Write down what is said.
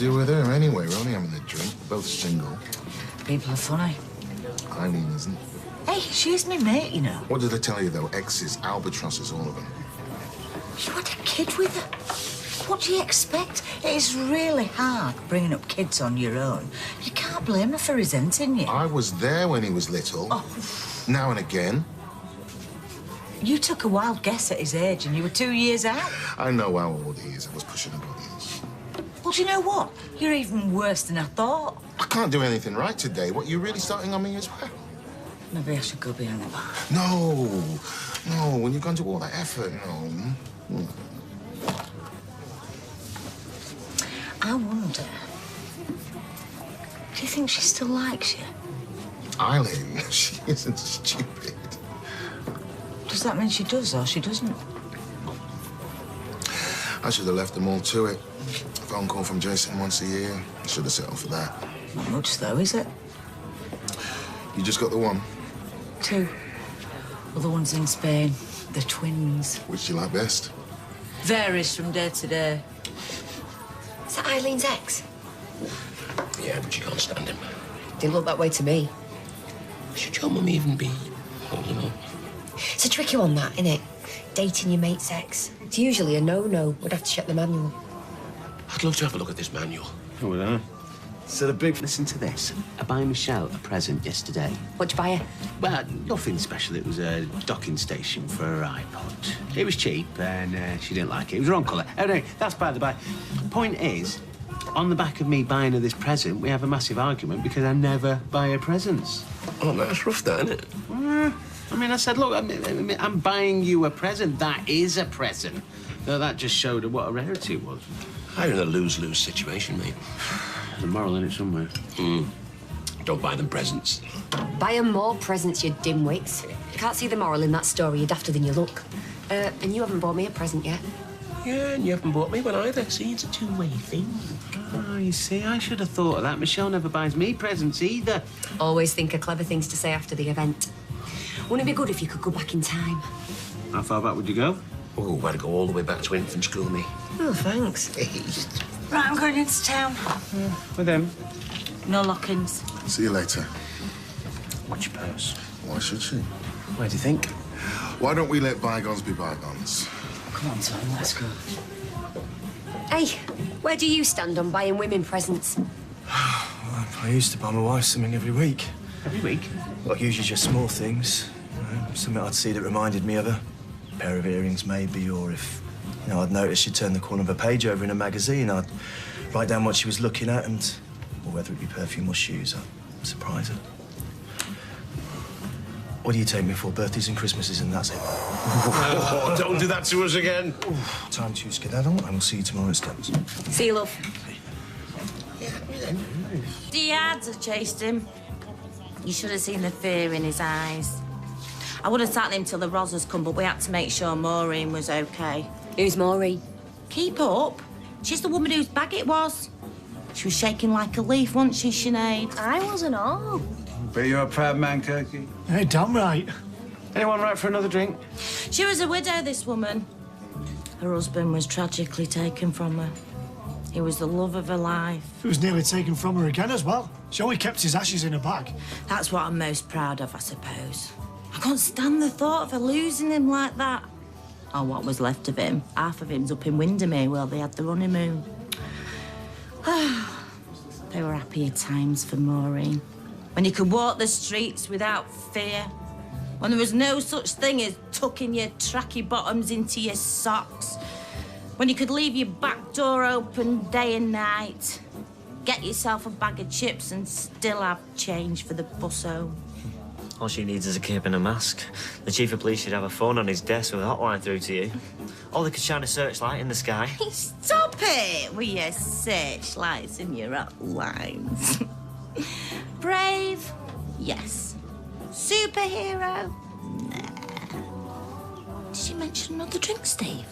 do with her anyway? We're only having a drink. We're both single. People are funny. Eileen isn't. Hey, she's my mate, you know. What did I tell you, though? Exes, albatrosses, all of them. You had a kid with her. What do you expect? It is really hard bringing up kids on your own. You can't blame her for resenting you. I was there when he was little. Oh. Now and again. You took a wild guess at his age and you were 2 years out. I know how old he is. I was pushing the buttons. Well, do you know what? You're even worse than I thought. I can't do anything right today. What, you really starting on me as well? Maybe I should go behind the bar. No. No, when you've gone to all that effort, no. I wonder, do you think she still likes you? Eileen, she isn't stupid. Does that mean she does or she doesn't? I should have left them all to it. A phone call from Jason once a year. I should have settled for that. Not much, though, is it? You just got the one? 2. Other one's in Spain. The twins. Which do you like best? Varies from day to day. Is that Eileen's ex? Yeah, but she can't stand him. Didn't look that way to me. Should your mum even be holding on? It's a tricky one, that, innit? Dating your mate's ex. It's usually a no-no. We'd have to check the manual. I'd love to have a look at this manual. Who would I? So the big... Listen to this. I bought Michelle a present yesterday. What'd you buy her? Well, nothing special. It was a docking station for her iPod. It was cheap, and she didn't like it. It was the wrong colour. Anyway, that's by the by. Point is, on the back of me buying her this present, we have a massive argument because I never buy her presents. Oh, that's rough, that, isn't it? I mean, I said, look, I'm buying you a present. That is a present. No, that just showed her what a rarity it was. I'm in a lose-lose situation, mate. There's a moral in it somewhere. Don't buy them presents. Buy her more presents, you dimwits. You can't see the moral in that story. You're dafter than you look. And you haven't bought me a present yet. Yeah, and you haven't bought me one either. See, it's a two-way thing. Oh, you see, I should have thought of that. Michelle never buys me presents either. Always think of clever things to say after the event. Wouldn't it be good if you could go back in time? How far back would you go? Oh, I'd go all the way back to infant school, me. Oh, thanks. Right, I'm going into town. With him? No lock-ins. See you later. Watch your purse. Why should she? Where do you think? Why don't we let bygones be bygones? Come on, Tom, let's go. Hey, where do you stand on buying women presents? I used to buy my wife something every week. Every week? Like, usually just small things. Something I'd see that reminded me of her. A pair of earrings, maybe, or if, I'd notice she'd turn the corner of a page over in a magazine, I'd write down what she was looking at and, or whether it be perfume or shoes, I'd surprise her. What do you take me for? Birthdays and Christmases, and that's it. Oh, don't do that to us again. Time to skedaddle, and we'll see you tomorrow at Steps. See you, love. The ads have chased him. You should have seen the fear in his eyes. I would have sat him till the Rozzers come, but we had to make sure Maureen was OK. Who's Maureen? Keep up. She's the woman whose bag it was. She was shaking like a leaf, wasn't she, Sinead? I wasn't all. Bet you're a proud man, Kirky. Hey, damn right. Anyone right for another drink? She was a widow, this woman. Her husband was tragically taken from her. He was the love of her life. It was nearly taken from her again as well. She only kept his ashes in her bag. That's what I'm most proud of, I suppose. I can't stand the thought of her losing him like that. Or what was left of him. Half of him's up in Windermere where they had the honeymoon. They were happier times for Maureen. When you could walk the streets without fear. When there was no such thing as tucking your tracky bottoms into your socks. When you could leave your back door open day and night. Get yourself a bag of chips and still have change for the bus home. All she needs is a cape and a mask. The chief of police should have a phone on his desk with a hotline through to you. Or they could shine a searchlight in the sky. Stop it with your searchlights and your hotlines. Brave? Yes. Superhero? Nah. Did you mention another drink, Steve?